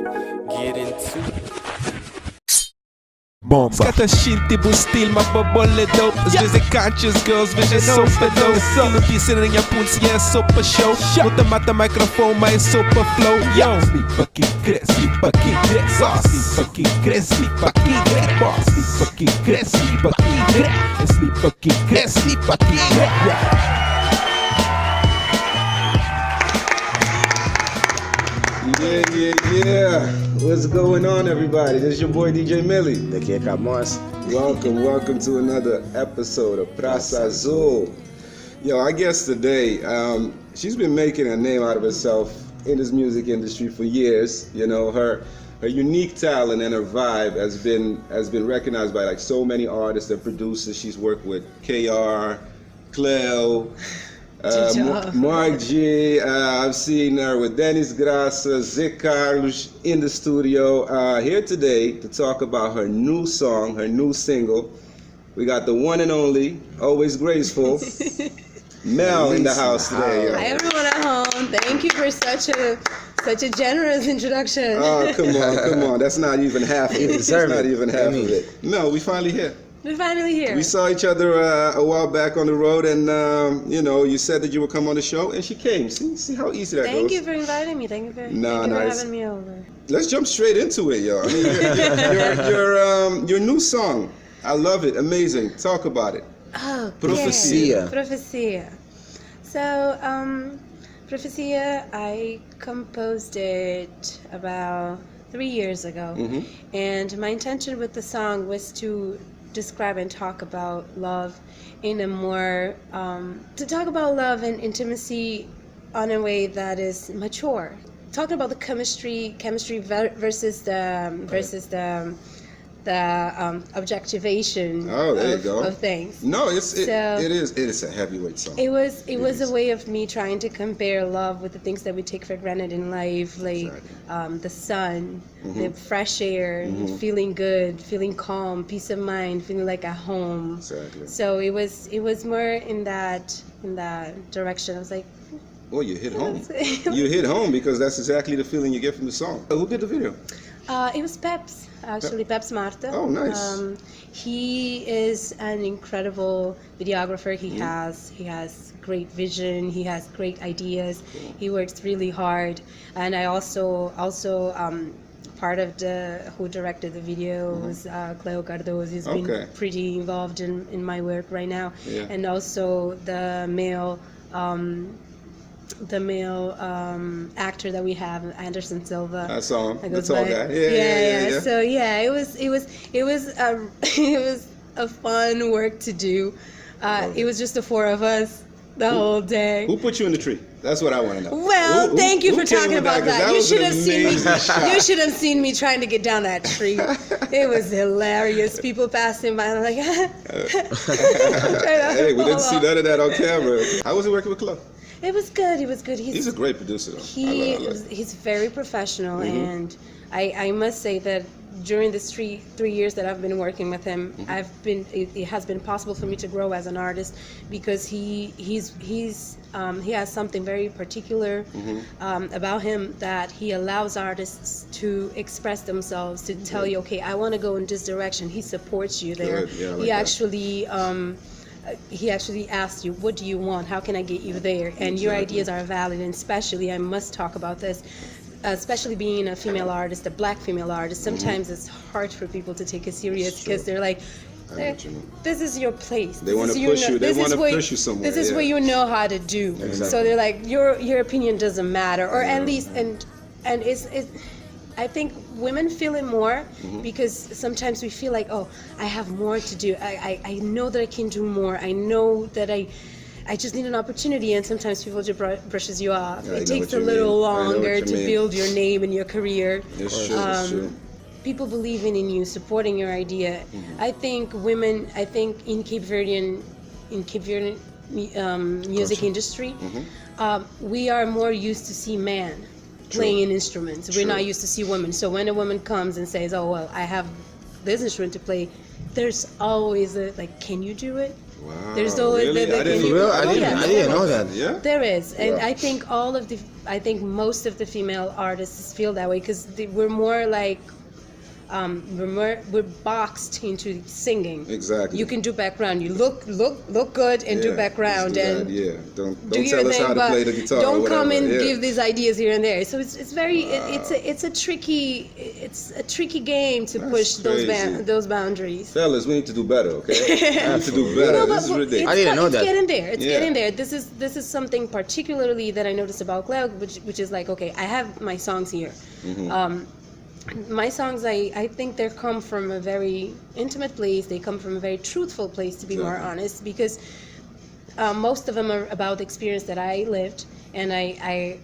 Get into it. Bomba. Skata shinti bustil mababolle dope. Às vezes é conscious girls, veja sopa dope. Quem notícia na minha pulse é sopa show. Bota mata microfone, mas sopa flow. Yo, slipa que cresce, slipa que cresce. Slipa que cresce, slipa que cresce. Slipa que cresce, slipa que cresce. Slipa que cresce, slipa que cresce. Yeah. What's going on, everybody? This is your boy DJ Millie. Daqui é Camões. Welcome to another episode of Praçazul. Yo, I guess today, she's been making a name out of herself in this music industry for years. You know, her unique talent and her vibe has been recognized by like so many artists and producers. She's worked with KR, CLEU, Mark G. I've seen her with DENIS, GRACA, Zé Carlos in the studio. Here today to talk about her new song, her new single. We got the one and only, always graceful, Mel in the house today. Hi everyone at home. Thank you for such a generous introduction. Oh, come on. That's not even half of it. That's not even half of it. Mel, we finally here. We're finally here. We saw each other a while back on the road, and you know, you said that you would come on the show, and she came. See how easy that goes. Thank you for inviting me. Thank you for having me over. Let's jump straight into it, yo. I mean, your new song, I love it. Amazing. Talk about it. Oh, PROFESIA. PROFESIA. So, PROFESIA, I composed it about 3 years ago, and my intention with the song was to describe and talk about love in a more to talk about love and intimacy on a way that is mature, talking about the chemistry versus the objectivation of things. No, it is a heavyweight song. It was a way of me trying to compare love with the things that we take for granted in life, like the sun, the fresh air, feeling good, feeling calm, peace of mind, feeling like at home. Exactly. So it was more in that direction. I was like, well, you hit home. You hit home because that's exactly the feeling you get from the song. Who did the video? It was Peps, actually, Peps Marta. Oh, nice. He is an incredible videographer. He has great vision. He has great ideas. Cool. He works really hard. And I also part of who directed the video was CLEU Cardoso. He's been pretty involved in my work right now. Yeah. And also the male actor that we have, Anderson Silva. I saw him. The tall guy. Yeah. So yeah, it was a fun work to do. It was just the four of us the whole day. Who put you in the tree? That's what I want to know. Well, thank you for talking about that. You should have seen me. You should have seen me trying to get down that tree. It was hilarious. People passing by, and I'm like, hey, we didn't see none of that on camera. How was it working with CLEU? It was good. He's a great producer, though. He's very professional, and I must say that during this 3 years that I've been working with him, it has been possible for me to grow as an artist because he has something very particular about him that he allows artists to express themselves, to tell you, okay, I want to go in this direction. He supports you there. He actually asked you, what do you want? How can I get you there? And your ideas are valid, and especially, I must talk about this, especially being a female artist, a black female artist, sometimes it's hard for people to take it serious because they're like, this is your place. They want to push you. They want to push you somewhere. This is what you know how to do. Exactly. So they're like, your opinion doesn't matter, or at least, and it's I think women feel it more because sometimes we feel like, oh, I have more to do. I know that I can do more. I know that I just need an opportunity, and sometimes people just brushes you off. It takes a little longer to build your name and your career. It's true. People believing in you, supporting your idea. I think women, in Cape Verdean music industry, we are more used to see men playing instruments. We're not used to see women. So when a woman comes and says, oh, well, I have this instrument to play, there's always can you do it? Wow. There's always really? I didn't know that. Yeah. There is. And I think all of the I think most of the female artists feel that way because we're more like we're boxed into singing. Exactly. You can do background. You look good and do background and don't do tell your us thing, how to but play the guitar. don't or whatever. come and Yeah. give these ideas here and there. So it's very it's a tricky game to That's push crazy. those boundaries. Fellas, we need to do better, okay? We need to do better. No, but This is ridiculous. I didn't know it's that. getting there. It's Yeah. getting there. This is something particularly that I noticed about CLEU, which is like, okay, I have my songs here. My songs, I think they come from a very intimate place. They come from a very truthful place, to be more Exactly. honest, because most of them are about the experience that I lived, and I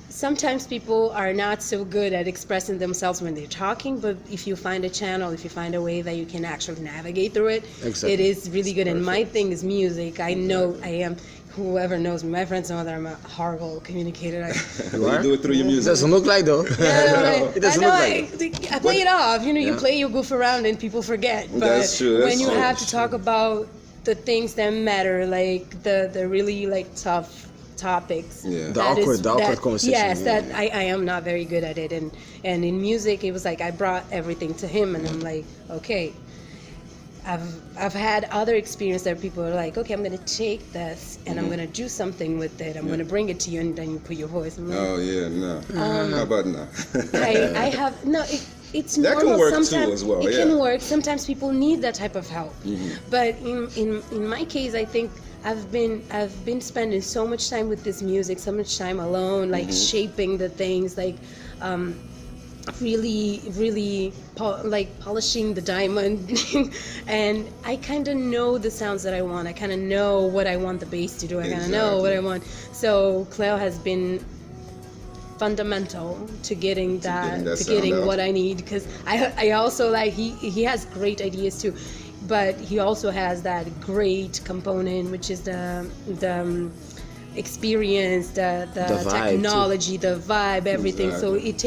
sometimes people are not so good at expressing themselves when they're talking, but if you find a channel, if you find a way that you can actually navigate through it, Exactly. it is really good. And my thing is music. I know I am. Whoever knows me, my friends know that I'm a horrible communicator. You do it through your It music. doesn't look like though. I It doesn't know, look like I play it off. You know, you Yeah. play, you goof around, and people forget. But That's true, that's when you true. have to talk about the things that matter, like the really like tough topics. Yeah. The that awkward conversation, Yes, yeah. that I am not very good at it. And in music, it was like I brought everything to him, and I'm like, okay. I've had other experience that people are like, okay, I'm gonna take this and I'm gonna do something with it. I'm gonna bring it to you, and then you put your voice. I'm like, Oh yeah, no. How about now? I have no. It's That can normal. work too Sometimes as well, it yeah. can work. Sometimes people need that type of help. But in my case, I think I've been spending so much time with this music, so much time alone, like shaping the things, like really like polishing the diamond. And I kind of know the sounds that I want. I kind of know what I want the bass to do. I kind of know what I want. So CLEU has been fundamental to getting that, to sound getting out. what I need, because I also like he has great ideas too, but he also has that great component, which is the experience, the vibe, technology, the vibe, everything. So Exactly. it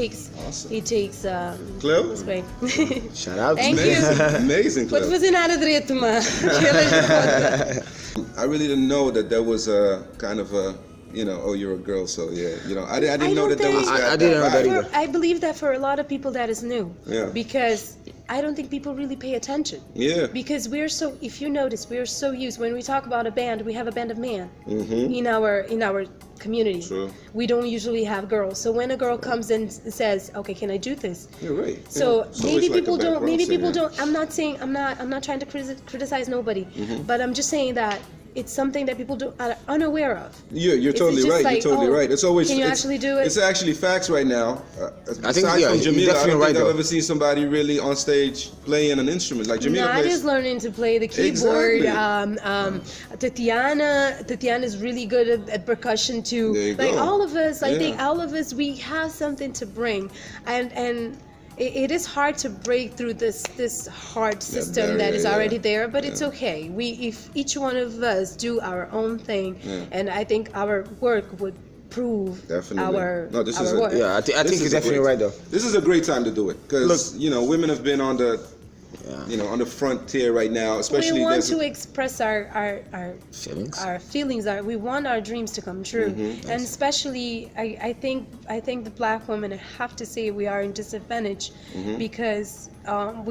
takes Awesome. CLEU? It's great. Shout out. Thank you. Amazing, Pode CLEU. fazer nada direito, mano. I really didn't know that there was a kind of a, you know, oh, you're a girl, so yeah, you know, I didn't know that there was. I didn't know that either. I believe that for a lot of people that is new. Yeah. Because I don't think people really pay attention. Yeah. Because we're so, if you notice, we're so used, when we talk about a band, we have a band of men in our community. True. We don't usually have girls. So when a girl comes and says, okay, can I do this? You're right. So Yeah. It's maybe always like people a don't. background Maybe people singer. don't. I'm not trying to criticize nobody, but I'm just saying that it's something that people are unaware of. You're It's totally just right. like, You're totally oh, right. It's always. can you it's- actually do it? It's actually facts right now. Aside think, yeah, from you're Jamila, I definitely don't right, think I've though. ever seen somebody really on stage playing an instrument like Jamila Not plays. is learning to play the keyboard. Exactly. Tatiana is really good at percussion too. There you Like go. all of us, I Yeah. think all of us, we have something to bring, and it is hard to break through this hard system that is barrier, already yeah. there. But it's okay. If each one of us do our own thing, and I think our work would prove Definitely. our No, this our is work. Yeah, I This think is you're a definitely great- right though. This is a great time to do it because you know women have been on the, you know, on the frontier right now, especially. We want there's- to express our Feelings. our feelings. We want our dreams to come true, and especially I think the black women, I have to say, we are in disadvantage because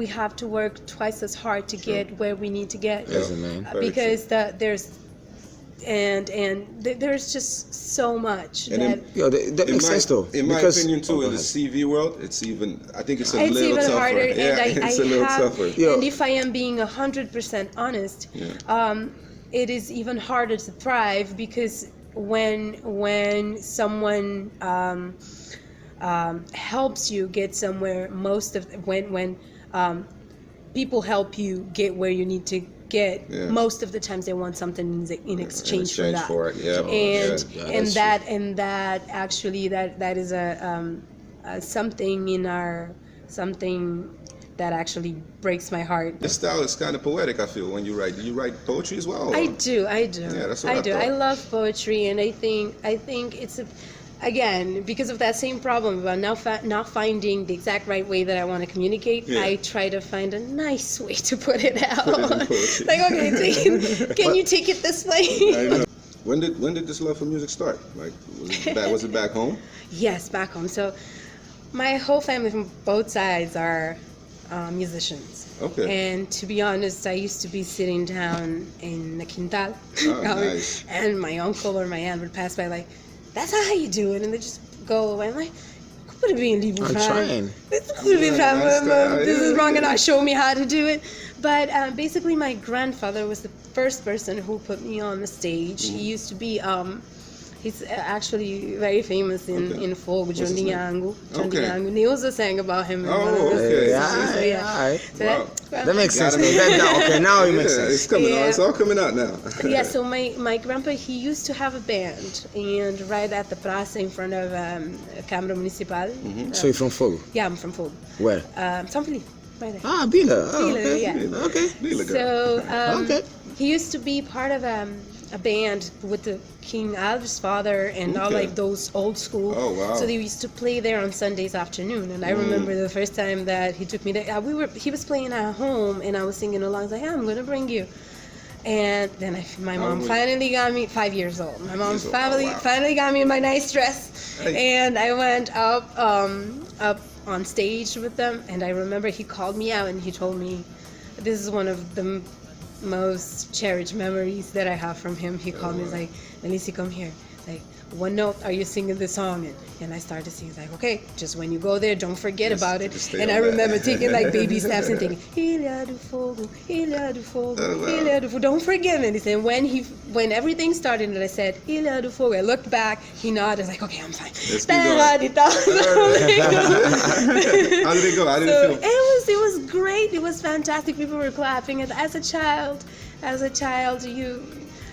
we have to work twice as hard to get where we need to get. As a man. Very Because there's just so much And that in- Yo, that makes sense though. In my because- opinion too, Oh, go in the ahead. CV world, it's even. I think it's a it's little even tougher. harder. Yeah, And it's a little tougher. Yeah. and if I am being 100% honest, it is even harder to thrive because when someone helps you get somewhere, when people help you get where you need to get, Yeah. most of the times they want something in exchange for that. for it, yeah. And Yeah, and that's that actually that is a something that actually breaks my heart. Your style is kind of poetic. I feel when you write. Do you write poetry as well? I or- do. Yeah, that's what I do. thought. I love poetry, and I think it's again, because of that same problem about not finding the exact right way that I want to communicate. Yeah. I try to find a nice way to put it out. Put it in poetry. Like, okay, can you take it this way? I know. When did this love for music start? Like, was it back home? Yes, back home. So my whole family from both sides are musicians. Okay. And to be honest, I used to be sitting down in the quintal, Oh, nice. and my uncle or my aunt would pass by like, "That's how you do it," and they just go away. I'm like, "Could be I'm trying. This This is wrong," and not show me how to do it. But basically, my grandfather was the first person who put me on the stage. He used to be he's actually very famous in FOGO, John Diango. Nilza sang about him. Oh, okay. That makes sense. Okay, now it makes sense. It's coming on. It's all coming out now. Yeah, so my grandpa, he used to have a band, and right at the Praça in front of Câmara Municipal. So you're from Fogo? Yeah, I'm from FOGO. Where? São Felipe, right there. Ah, Bila. Oh, Bila, okay. yeah. Okay. So Okay. he used to be part of a band with the King Alves' father and all Okay. like those old school. Oh, wow. So they used to play there on Sundays afternoon. And I remember the first time that he took me there. He was playing at home, and I was singing along. I was like, "Yeah, I'm gonna bring you." And then my mom finally got me 5 years old. My mom finally got me in my nice dress, and I went up on stage with them. And I remember he called me out and he told me, this is one of the most cherished memories that I have from him. He called me, he's like, "Elise, come here. Like, what note are you singing this song in?" And I started to sing. He's like, "Okay, just when you go there, don't forget about it." And I remember taking like baby steps and thinking, "Ilha do Fogo, Ilha do Fogo, Ilha do Fogo. Don't forget it." And he said, when everything started and I said, "Ilha do Fogo," I looked back, he nodded, I was like, "Okay, I'm fine." Let's keep going. How did it go? How did it feel? It was great. It was fantastic. People were clapping. And as a child,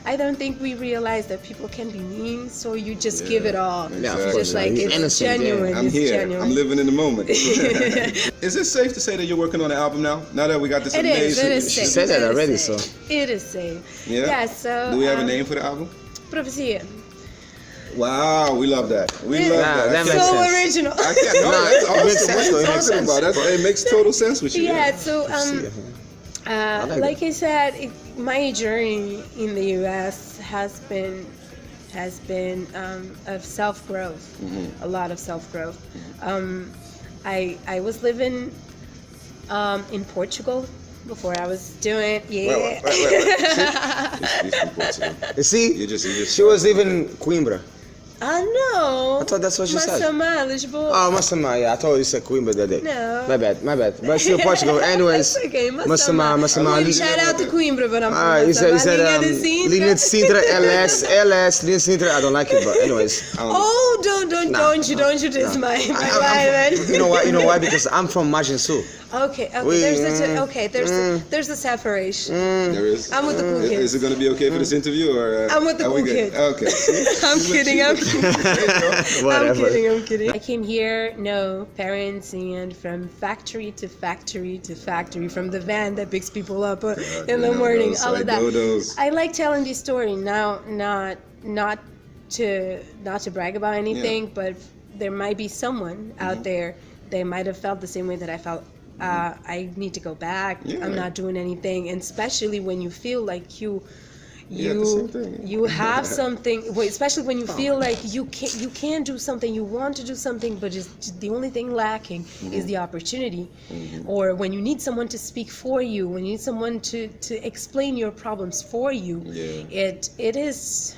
I don't think we realize that people can be mean, so you just give it all. Yeah, It's just like, He's it's innocent, genuine. I'm It's here. genuine. I'm living in the moment. Is it safe to say that you're working on an album now? Now that we got this It is. amazing... It is She safe. said that It is already, safe. so. It is safe. Yeah? Yeah, so... Do we have a name for the album? PROFESIA. Wow, we love that. We love that. that makes So sense. original. I can't, no, that's awesome. It makes sense, What though. are It you makes talking sense. about? It makes total sense with you. Yeah, so like I said, my journey in the U.S. has been of self-growth, a lot of self-growth. I was living in Portugal before I was doing Wait. She's from Portugal. You see? You just She was even Coimbra. No. I thought that's what she said. Massamá, Lisboa. Oh, Massamá, yeah. I thought you said Coimbra that day. No. My bad. But still Portugal. Anyways, It's okay, Massamá. Shout out to Coimbra, but I'm You from said Massamá, Linha de Sintra. Linha de Sintra, LS, Linha de Sintra. I don't like it, but anyways. Oh, don't you diss my life. You know why? Because I'm from Margem Sul. Okay, there's a separation. There is. I'm with the cool kids. Is it going to be okay for this interview? Or I'm with the are we cool good? kids. Okay. See? I'm kidding. Whatever. I'm kidding. I came here, no parents, and from factory to factory to factory, from the van that picks people up in the morning, all of that. I like telling this story now, not to brag about anything, but there might be someone out there that might have felt the same way that I felt. I need to go back. I'm not doing anything, and especially when you feel like you have something, especially when you feel like you can do something, you want to do something, but just the only thing lacking is the opportunity. Or when you need someone to speak for you, when you need someone to explain your problems for you, it is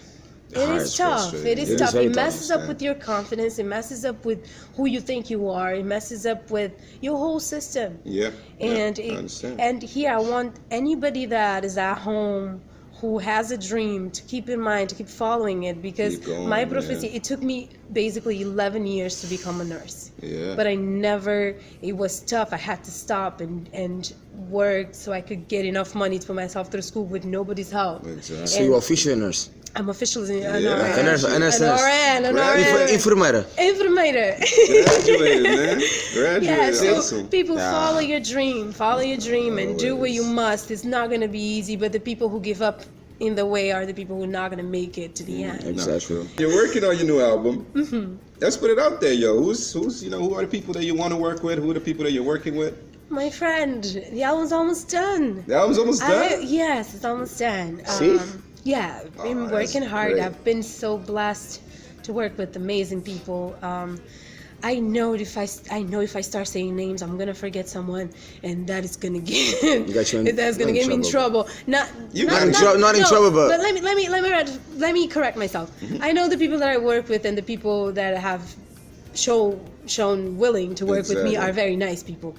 tough. It is tough. It messes up with your confidence. It messes up with who you think you are. It messes up with your whole system. I understand. And here I want anybody that is at home who has a dream to keep in mind, to keep following it, because my PROFESIA, it took me basically 11 years to become a nurse. But it was tough. I had to stop and work so I could get enough money to put myself through school with nobody's help. Exactly. So you're officially a nurse? I'm officially an RN. Enfermeira. Graduated, man. Graduated. Yeah, so awesome. people follow your dream and do what you must. It's not going to be easy, but the people who give up in the way are the people who are not going to make it to the end. Exactly. You're working on your new album. Let's put it out there, yo. Who's who are the people that you want to work with? Who are the people that you're working with? My friend, the album's almost done. The album's almost done? Yes, it's almost done. See? Yeah, I've been Oh, that's working hard. great. I've been so blessed to work with amazing people. I know if I start saying names, I'm gonna forget someone, and that is gonna get Got you in- that's gonna not in get me in trouble. Not You not, got in not, not in no, trouble, but- let me correct myself. I know the people that I work with and the people that have shown willing to work with me Exactly. are very nice people.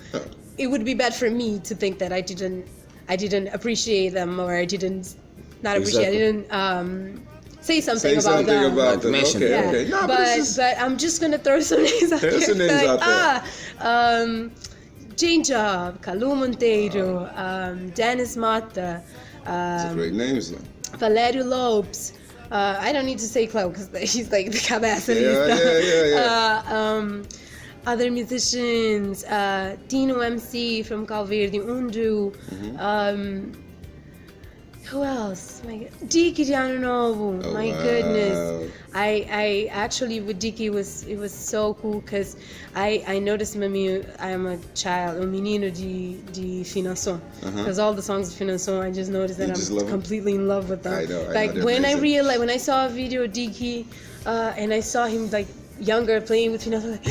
It would be bad for me to think that I didn't appreciate them, or I didn't not appreciate. Exactly. I didn't say something Say about something them. about them. Mention Okay, it. Yeah, okay. No, but this is- I'm just gonna throw some names out Throw there. some names Like, out there. Jane Job, Calu Monteiro, Dennis Mata, These are great names, though. Valério Lopes. I don't need to say CLEU because he's like the cabeça. Yeah. Other musicians, Tino MC from Calverde, Undu. Who else? Dicky de Ano Novo. Oh, My wow. goodness. I actually with Dicky it was so cool because I noticed I'm a child, menino de Finação. Because all the songs of Finação, I just noticed that You just love I'm 'em? completely in love with them. I know, Like they're when amazing. when I saw a video of Dicky and I saw him like younger playing with Finação, like,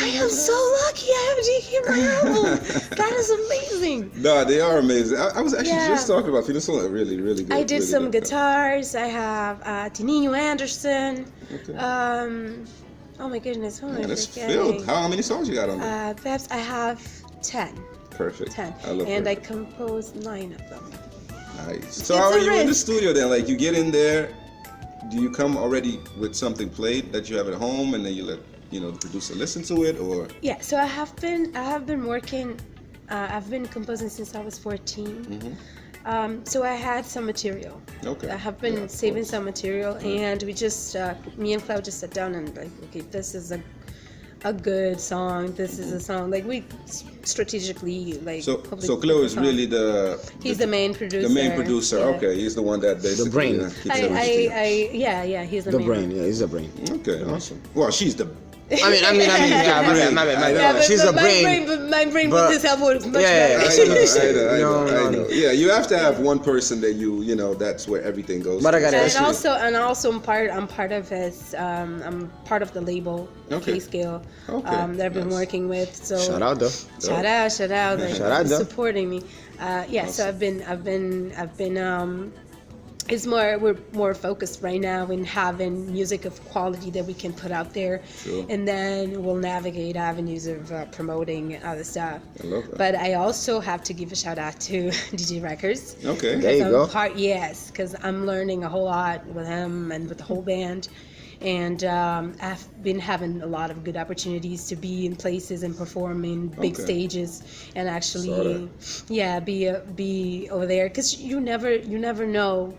I am so lucky I have Dicky in my album. That is amazing. No, they are amazing. I was actually Yeah. just talking about Finação. Really, really good. I did really some good. guitars. I have Tininho Anderson. Okay. Oh my goodness, who am I Man, it's forgetting? filled. How many songs you got on there? Perhaps I have 10. Perfect. 10. I love And I perfect. composed 9 of them. Nice. So It's how a are you in the risk. studio then? Like you get in there, do you come already with something played that you have at home, and then you let the producer listen to it, or? Yeah, so I have been working. I've been composing since I was 14. So I had some material. Okay. I have been Yeah, of saving course. some material, and we just me and CLEU just sat down and like, okay, this is a good song. This is a song like we strategically like. So probably CLEU picked is the song. really the He's the main producer. the main producer. Yeah. Okay, he's the one that basically brain. keeps everything. Yeah, he's the The main. brain, yeah, he's the brain. Okay, awesome. Well, she's the. I mean, yeah, my bad. Yeah, She's but a brain. my brain but- with this help was much Yeah, better. I know. No. Yeah, you have to have one person that that's where everything goes. But I got And Actually- also I'm part of his I'm part of the label Okay. K-Scale Okay, that I've been nice. working with. So Shout out though. shout out like, Shout out, though. supporting me. Yeah, so I've been we're more focused right now in having music of quality that we can put out there, Sure. and then we'll navigate avenues of promoting other stuff. I love that. But I also have to give a shout out to DJ Records. Okay. There you go. Yes, because I'm learning a whole lot with him and with the whole band. And I've been having a lot of good opportunities to be in places and perform in big Okay. stages, and Saw actually, yeah, be over there. Because you never know.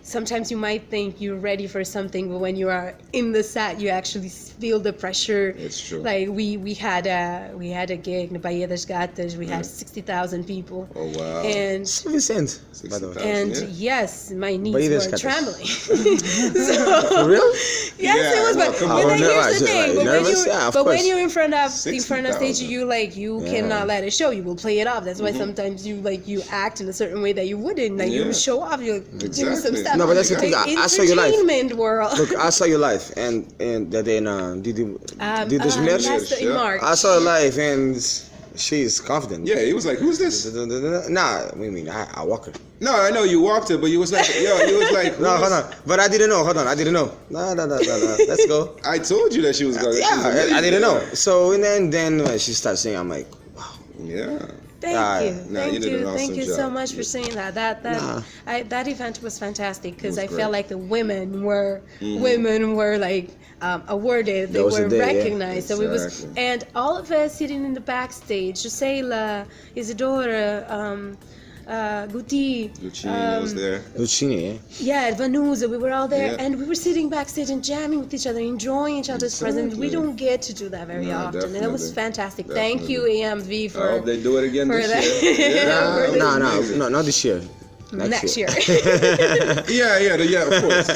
Sometimes you might think you're ready for something, but when you are in the set, you actually feel the pressure. It's true. Like we had a gig in Bahia das Gatas. We had 60,000 people. Oh wow. And Vincent, by the way. 60,000. and Yeah. yes, my knees Bahia das were Gatas. trembling. For real? Yes, Yeah, it was. well, But, come but on. then Oh, no, here's the I- thing. But, nervous? when, you, Yeah, of but when course. you're in front of stage, 60,000. you Yeah. cannot let it show. You will play it off. That's why sometimes you act in a certain way that you wouldn't. Like Yeah. you show off. You give me some Exactly. stuff. No, but that's the thing. I saw your life. Entertainment world. Look, I saw your life, and that day did this match? That's in Yeah. March. I saw her live, and she's confident. Yeah, he was like, "Who's this?" Nah, I mean, I walk her. No, I know you walked it, but you was like, you was like, No, "Who hold is-" on. But I didn't know. Hold on, I didn't know. No. Let's go. I told you that she was going. Yeah, I didn't know. So and then when she started singing, I'm like, wow. Yeah. Thank you, Nah, you did an awesome thank you so job. much for saying that. Nah. That event was fantastic because It I was felt great. like the women were like awarded, they That was were the day, yeah. recognized. So it was, Exactly. and all of us sitting in the backstage, Jusceila, Isadora, Guti, Lucina was there. Lucini, yeah, Vanusa, we were all there, Yeah. and we were sitting backstage and jamming with each other, enjoying each other's presence. We Exactly. don't get to do that very No, often, and it was definitely. fantastic. Thank you, AMV, I for hope they do it again for this that. year. yeah. For this- No, not this year. next year. Yeah, of course.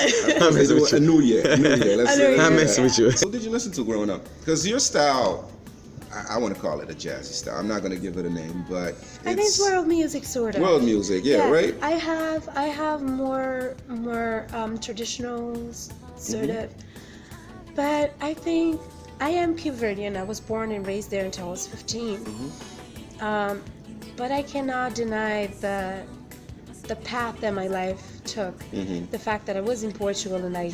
They do with a new year. Let's A say new that. year. I'm messing with you. What did you listen to growing up? Because your style I want to call it a jazzy style. I'm not going to give it a name, but I think it's world music, sort of. World music, yeah, right? I have more traditional sort of, but I think I am Cape Verdean. I was born and raised there until I was 15. But I cannot deny the path that my life took. The fact that I was in Portugal and I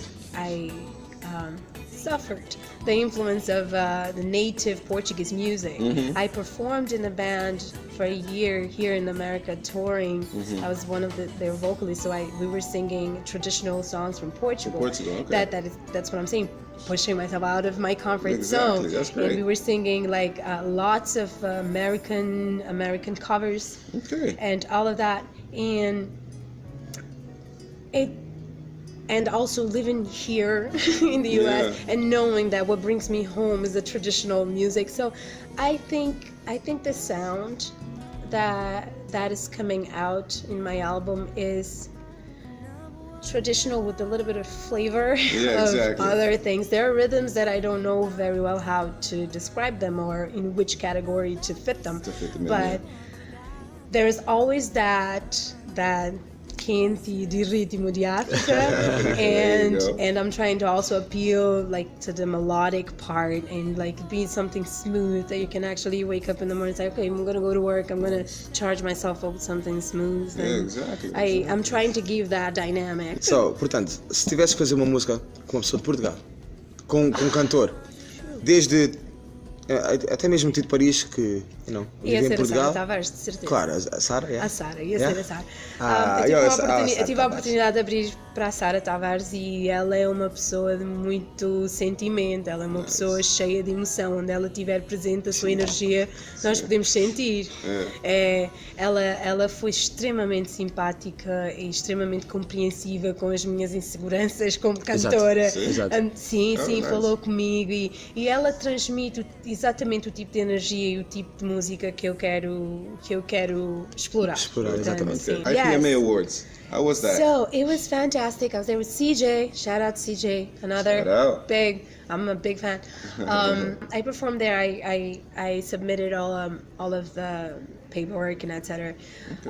suffered the influence of the native Portuguese music. I performed in a band for a year here in America, touring. I was one of their vocalists, so we were singing traditional songs from Portugal. Okay. That's what I'm saying, pushing myself out of my comfort zone. That's great. And we were singing like lots of American covers, and all of that, and also living here in the U.S. and knowing that what brings me home is the traditional music. So I think the sound that is coming out in my album is traditional with a little bit of flavor of other things. There are rhythms that I don't know very well how to describe them or in which category to fit them. But there's always that quente de ritmo de África, and I'm trying to also appeal like to the melodic part and like be something smooth that you can actually wake up in the morning and say, okay, I'm gonna go to work, I'm gonna charge myself up with something smooth. I'm trying to give that dynamic. So, portanto, se tivesse que fazer uma música com uma pessoa de Portugal, com um cantor, desde até mesmo Tito Paris, que vive em Portugal. Ia ser a Sara Tavares, de certeza. Claro, a Sara, A Sara, ia ser a Sara. Eu tive a oportunidade de abrir para a Sara Tavares e ela é uma pessoa de muito sentimento, ela é uma pessoa cheia de emoção, onde ela estiver presente, a sua energia, nós podemos sentir. Ela foi extremamente simpática e extremamente compreensiva com as minhas inseguranças como cantora. Sim, falou comigo e ela transmite exatamente o tipo de energia e o tipo de música que eu quero explorar. Exatamente. Sim. IPMA Awards. How was that? So it was fantastic. I was there with CJ. Shout out CJ, another big. I'm a big fan. I performed there. I submitted all of the paperwork and etc.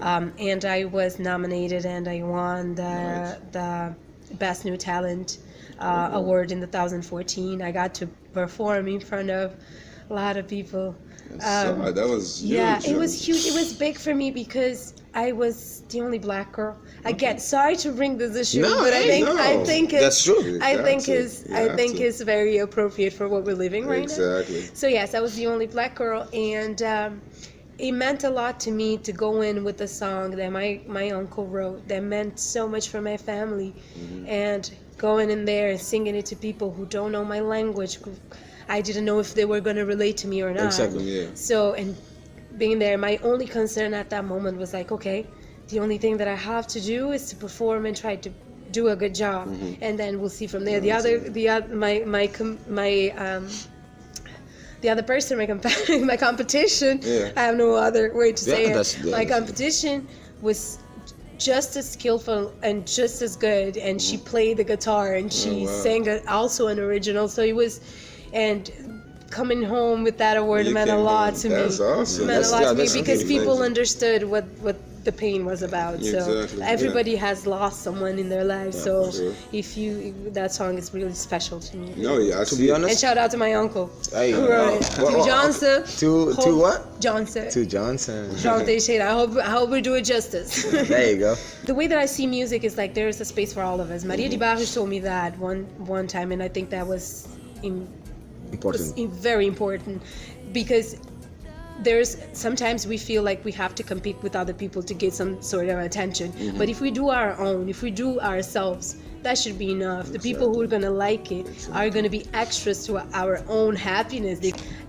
And I was nominated and I won the Best New Talent award in 2014. I got to perform in front of a lot of people. That was huge. Yeah, it was huge. It was big for me because I was the only black girl. I get sorry to bring this issue, but I think that's true. I think it's very appropriate for what we're living right now. So yes, I was the only black girl, and it meant a lot to me to go in with a song that my uncle wrote that meant so much for my family, and going in there and singing it to people who don't know my language. I didn't know if they were going to relate to me or not. So, and being there, my only concern at that moment was like, okay, the only thing that I have to do is to perform and try to do a good job, and then we'll see from there. The other person, my competition, I have no other way to say it. My competition was just as skillful and just as good, and she played the guitar and she sang also an original. So it was. And coming home with that award meant a lot to me. That's awesome. Meant a lot to me because people understood what the pain was about. So everybody has lost someone in their lives. So that song is really special to me. To be honest. And shout out to my uncle who wrote it. To Johnson. To what? Johnson. To Johnson. Jean Teixeira. I hope we do it justice. There you go. The way that I see music is like there is a space for all of us. Maria de Barros told me that one time, and I think that was very important, because sometimes we feel like we have to compete with other people to get some sort of attention. But if we do our own, if we do ourselves, that should be enough. The people who are going to like it are going to be extras to our own happiness.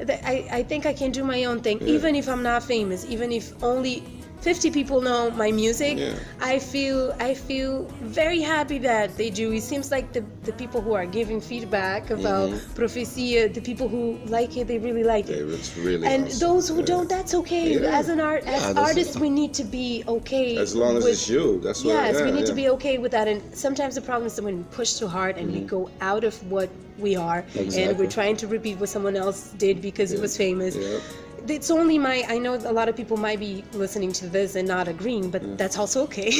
I think I can do my own thing, even if I'm not famous, even if only 50 people know my music, Yeah. I feel very happy that they do. It seems like the people who are giving feedback about PROFESIA, the people who like it, they really like it. It's really And awesome. those who don't, that's okay. Yeah. As artists, we need to be okay. As long as with, it's you, that's what. yes, we yeah, need to yeah. be okay with that. And sometimes the problem is that when we push too hard and we go out of what we are, and we're trying to repeat what someone else did because it was famous. Yeah. It's only I know a lot of people might be listening to this and not agreeing, but that's also okay.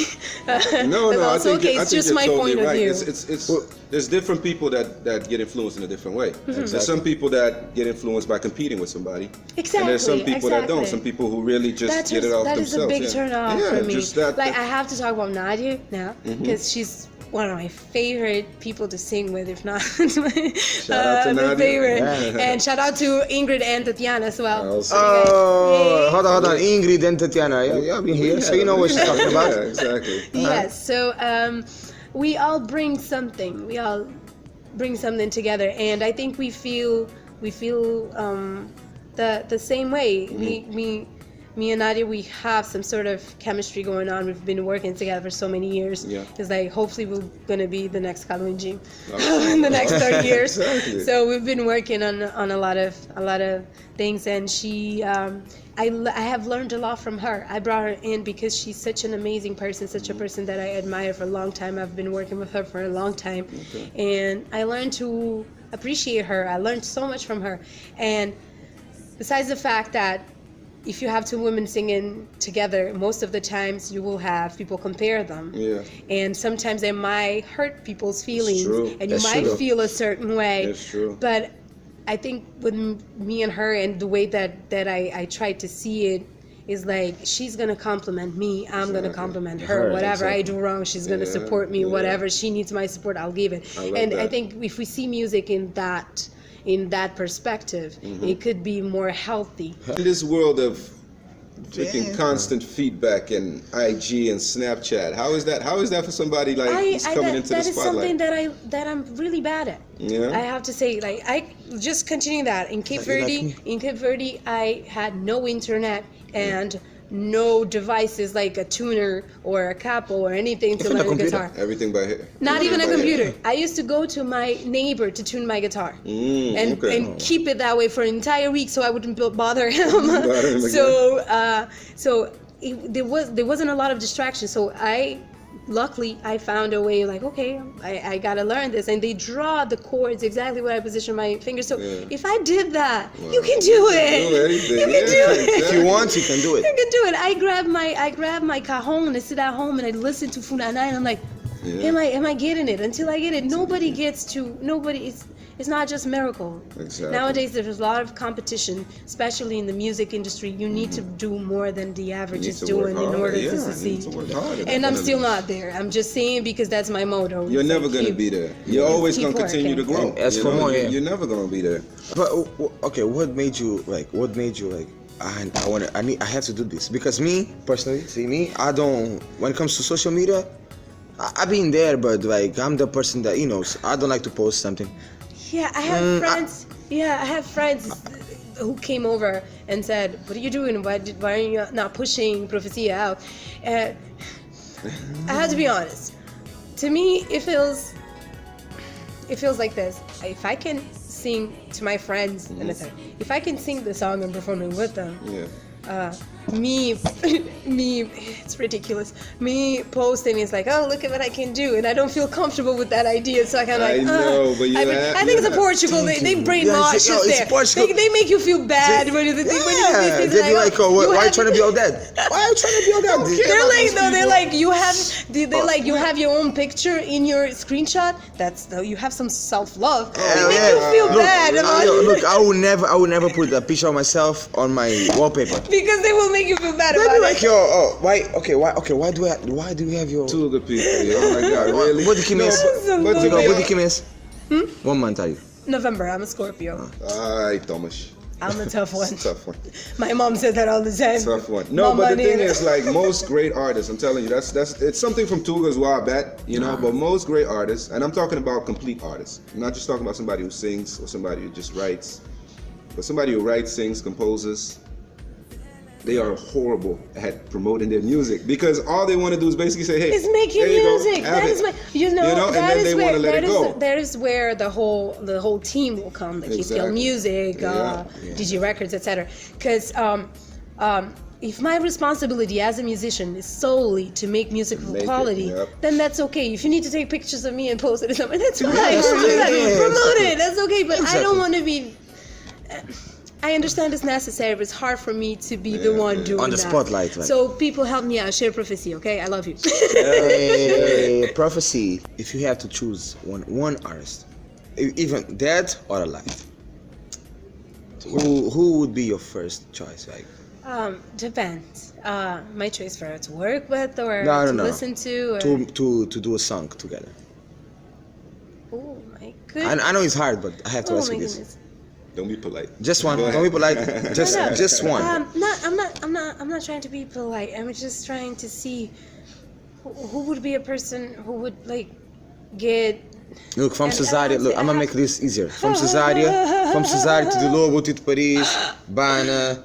No, That's I also think, okay. I It's think just you're my totally point of right. view. It's there's different people that get influenced in a different way. Mm-hmm. There's some people that get influenced by competing with somebody. Exactly. And there's some people that don't. exactly. Some people who really just get it off that themselves. is a big turn off yeah, for me. just that. Like I have to talk about Nadia now because she's one of my favorite people to sing with, if not Shout out to the Nadia. favorite. Yeah. And shout out to Ingrid and Tatiana as well. Also. Oh, hold on. Ingrid and Tatiana. Yeah, I've been here, so you know what she's talking about. Yeah, exactly. Yes, so we all bring something. We all bring something together, and I think we feel the same way. Me and Nadia, we have some sort of chemistry going on. We've been working together for so many years. Yeah. It's like hopefully we're gonna be the next Kaluinji in the next 30 years. Exactly. So we've been working on a lot of things, and she. I have learned a lot from her. I brought her in because she's such an amazing person, such a person that I admire for a long time. I've been working with her for a long time, and I learned to appreciate her. I learned so much from her, and besides the fact that if you have two women singing together, most of the times you will have people compare them. Yeah. And sometimes it might hurt people's feelings, true. and you That's might true. feel a certain way. That's true. But I think with me and her and the way that I try to see it is like she's gonna compliment me, I'm gonna compliment her. Whatever I do wrong, she's gonna Yeah, support me. yeah. Whatever she needs my support, I'll give it. I love And I that. think if we see music in that perspective, it could be more healthy. In this world of taking constant feedback and IG and Snapchat, how is that for somebody like who's coming into the that is spotlight? something that I'm really bad at. Yeah. I have to say, like I just continuing that in Cape Verde, I had no internet and no devices like a tuner or a capo or anything to Even a learn the computer. guitar. Everything by here. Not even a By computer. ear. I used to go to my neighbor to tune my guitar and okay. keep it that way for an entire week so I wouldn't bother him. Bother him again. So there wasn't a lot of distraction. So luckily I found a way, like, okay, I gotta learn this, and they draw the chords exactly where I position my fingers. So if I did that, you can do it. Do anything. You can do it. If you want, you can do You it. can do it. I grab my cajon and I sit at home and I listen to Funana and I'm like, am I getting it? Until I get it, nobody. It's not just miracle. Exactly. Nowadays there's a lot of competition, especially in the music industry. You need to do more than the average You is need to work doing in hard. order Yeah, to you need succeed. to work hard at And it. I'm still not there. I'm just saying because that's my motto. You're It's never like, gonna keep- be there. You're always keep gonna continue to working. grow. And as You for know, more, you- yeah. You're never gonna be there. But okay, what made you like? I have to do this because me personally, I don't. When it comes to social media, I've been there, but like I'm the person that I don't like to post something. Yeah, I have friends. I have friends who came over and said, "What are you doing? Why are you not pushing PROFESIA out?" I have to be honest. To me, it feels like this. If I can sing to my friends, and if I can sing the song and perform it with them, me, it's ridiculous. Me posting is like, oh, look at what I can do, and I don't feel comfortable with that idea. So I kind of I like, know, but you I think it's a Portugal. They brainwash it's us there. Portugal. They make you feel bad when you They be like, oh, why are you trying to be all that? Why are you trying to be all that? They're like, no, they're like, you have your own picture in your screenshot. You have some self-love. They make you feel bad about it. Look, I will never put a picture of myself on my wallpaper. Because they will make you feel bad They about be it. like, why do you have your? Two good people. Oh my God, really? What the No, but to be What the Kim is? 1 month are you? November, I'm a Scorpio. Ay, Thomas. I'm a tough one. Tough one. My mom says that all the time. Tough one. No, Mama but the thing neither. is, like most great artists, I'm telling you, that's it's something from Tuga as well, I bet, but most great artists, and I'm talking about complete artists. I'm not just talking about somebody who sings or somebody who just writes, but somebody who writes, sings, composes. they are horrible at promoting their music because all they want to do is basically say, "Hey, it's making there you go, music." have That it." is what you know. And That then is they where want to let it go. that is where the whole team will come. Like Exactly. Music, Yeah. DG Records, etc. Because if my responsibility as a musician is solely to make music of Make it, quality, yep. then that's okay. If you need to take pictures of me and post it or something, that's fine. that's Do that. okay. Promote it. That's okay. But I Exactly. don't want to be. I understand it's necessary, but it's hard for me to be the one doing On the that. spotlight, right. So people help me out. Share prophecy, okay? I love you. Hey, prophecy. If you have to choose one artist, even dead or alive, who would be your first choice? Like, Depends. My choice for her to work with or No, to no. listen to. Or... to do a song together. Oh my goodness. I know it's hard, but I have to Oh ask my you this. goodness. Don't be polite. Just one. Go ahead. Don't be polite. No. Just one. I'm not trying to be polite. I'm just trying to see who would be a person who would like get. Look, from And Cesaria, look, I I'm gonna make this easier. From Cesaria to the Lobo, to Paris, Bana.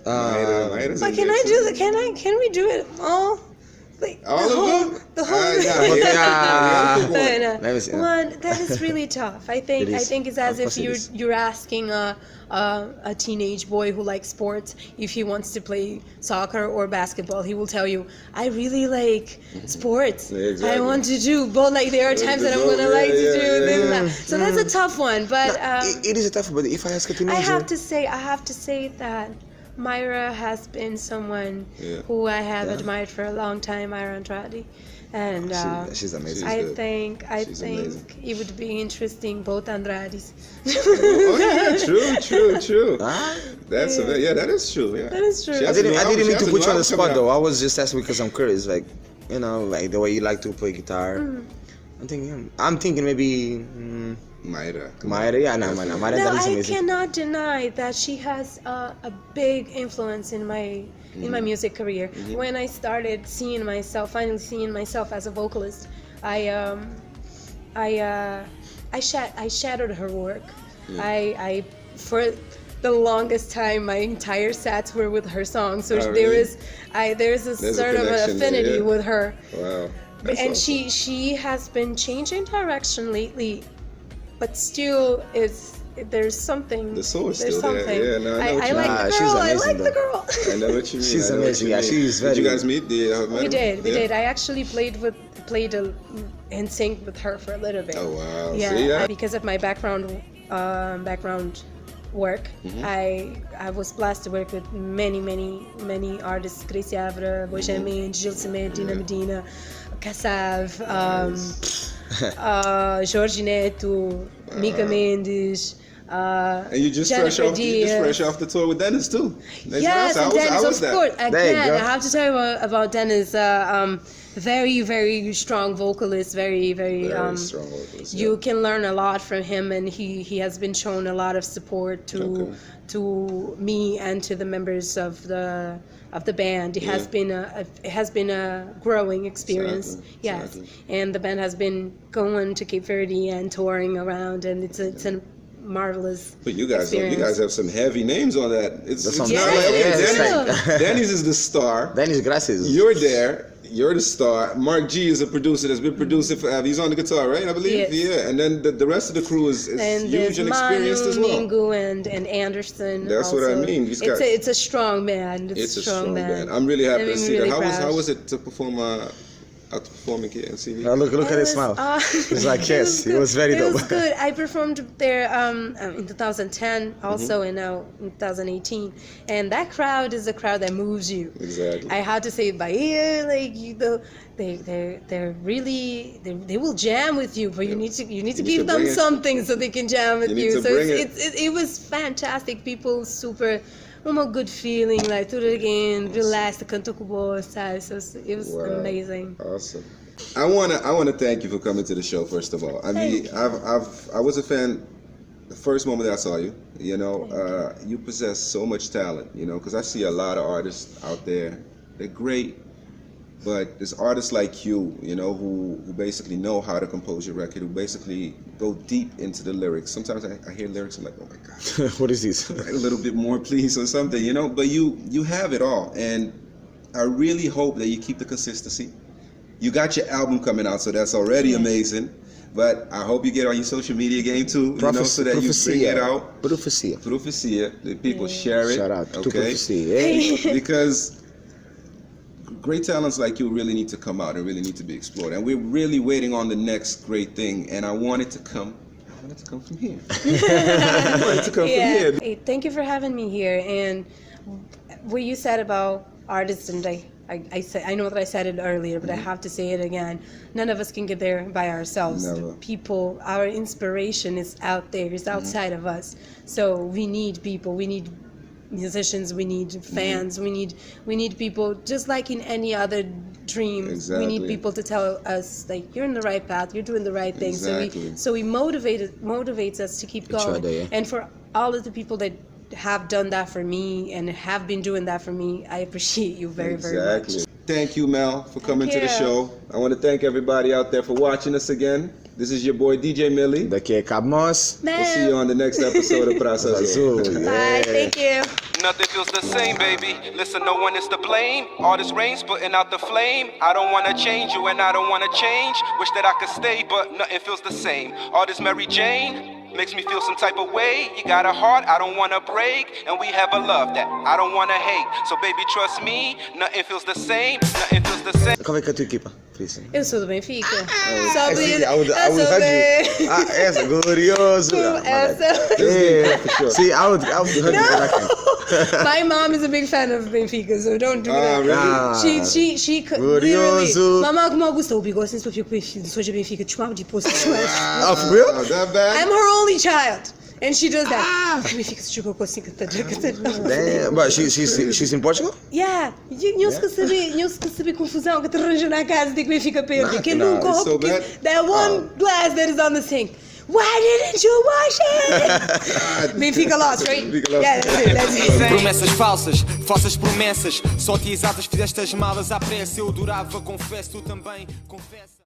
Mayra's But in can there I too. do the? Can we do it all? Like All the of whole, them? The whole. Yeah. But, Let me see. one that is really tough. I think It is. it's as Of if course it is. you're asking a teenage boy who likes sports if he wants to play soccer or basketball. He will tell you, "I really like sports. Yeah, exactly. I want to do both. Like there are times that I'm gonna like to do this and that." So that's a tough one. But It is a tough one, but if I ask a I teenager, have to say that Mayra has been someone Yeah. who I have Yeah. admired for a long time, Mayra Andrade, and she's amazing. I good. think She's amazing. it would be interesting both Andrades. Oh yeah, true. Ah? That's that is true. Yeah, That is true. She I has a didn't new mean album. to She put you on the has a new spot album though. coming I was just asking because I'm curious, like, you know, like the way you like to play guitar. I'm thinking maybe out. Mayra. Mayra. Yeah, no, Mayra No, is I amazing. cannot deny that she has a big influence in my music career. When I started finally seeing myself as a vocalist, I shadowed her work. I for the longest time my entire sets were with her songs. So Oh, there really? is there's a There's a sort of an connection there, affinity yeah. with her. Wow. That's And awesome. she has been changing direction lately, but still there's something. The soul is there's still there. something. Yeah, no, I know what I you like mean. the She's girl. I amazing, like the though. girl. I know what you mean. She's I know what amazing, you yeah, mean. she's Did you very- guys meet? Did you have met We her? did. We Yeah. did. I actually played in sync with her for a little bit. Oh wow. Yeah, See, yeah. because of my background work, I was blessed to work with many artists: Grace Avra, Bojan Mendes, Gil Cimete, Dina Medina, Kassav, Jorge Neto, Mika Mendes. And you just Jennifer fresh off the tour with Dennis too. That's Yes, nice. and How Dennis, was of that? course. There you Again, go. I have to tell you about Dennis. Very strong vocalist. Very Very strong vocals. Yeah. You can learn a lot from him, and he has been shown a lot of support to me and to the members of the band. It has been a growing experience. Exactly, Yes, exactly. and the band has been going to Cape Verde and touring around, and it's a marvelous. But you guys experience. have some heavy names on that. It's That's not what I'm like, saying. okay, Yeah, it's Dennis, Dennis is the star. Dennis, gracias. You're there. You're the star. Mark G is a producer that's been producing forever. He's on the guitar, right? I believe. Yes. Yeah. And then the rest of the crew is And huge there's and experienced Manu, as well. Mingu, and Anderson. That's what I also. mean. These It's guys- it's a strong band. It's a strong band. I'm really happy I'm to see really that. proud. How was it to perform at the performing here in CV? Look at It his was, smile. It's like, it yes, was it good. was very It dope. was good. I performed there in 2010 also, and now in 2018. And that crowd is a crowd that moves you. Exactly. I had to say it by ear, like they're really they will jam with you, but you need to to give them bring it. something so they can jam with You need you. to So bring it was fantastic. People super. Uma good feeling, like tudo again, relaxed, cantou com boa, sabe? So it was Wow. amazing. Awesome. I wanna thank you for coming to the show. First of all, I mean, I was a fan the first moment that I saw you. You know, you possess so much talent. You know, because I see a lot of artists out there. They're great, But there's artists like you, you know, who basically know how to compose your record, who basically go deep into the lyrics. Sometimes I hear lyrics, I'm like, oh my God. What is this? Write a little bit more, please, or something, you know? But you have it all. And I really hope that you keep the consistency. You got your album coming out, so that's already amazing. But I hope you get on your social media game too, you know, so that you bring it out. PROFESIA. PROFESIA. That people share it. Shout out to okay? PROFESIA. Hey. Because great talents like you really need to come out and really need to be explored. And we're really waiting on the next great thing. And I want it to come from here. I want it to come from here. Hey, thank you for having me here. And what you said about artists, and I know that I said it earlier, but I have to say it again. None of us can get there by ourselves. Never. People, our inspiration is out there, it's outside of us. So we need people, we need musicians, we need fans, we need people, just like in any other dream. Exactly. We need people to tell us, like, you're in the right path, you're doing the right thing. Exactly. So we motivates us to keep going. Other, yeah. And for all of the people that have done that for me and have been doing that for me, I appreciate you very, very much. Thank you, Mel, for coming to the show. I want to thank everybody out there for watching us again. This is your boy DJ Millie. Daqui é Cabo Moss. We'll see you on the next episode of Praçazul. Bye, thank you. Nothing feels the same, baby. Listen, no one is to blame. All this rain's putting out the flame. I don't wanna change you and I don't wanna change. Wish that I could stay, but nothing feels the same. All this Mary Jane makes me feel some type of way. You got a heart, I don't wanna break. And we have a love that I don't wanna hate. So baby, trust me, nothing feels the same. Nothing feels the same. Qual é que é a tua equipa? Eu sou do Benfica. I would hug you. Essa, glorioso. See, I would hug you. My mom is a big fan of Benfica, so don't do that. Really? She Glorioso. Mamma como Augusta, o bigode sem para Benfica, sou de Benfica, te chamo de posto. Oh, for real? That bad? I'm her only child, and she does that. Benfica se jogou com assim que Damn, but she's in Portugal? Yeah, não se sabe confusão que te arranja na casa de que Benfica perde. Que nunca so bad? that one glass that is on the sink. Why didn't you wash it? Benfica lost, right? Benfica lost. Yeah, that's it. Promessas falsas, falsas promessas. Só te exatas fizeste as malas à pressa. Eu durava, confesso, tu também confessa.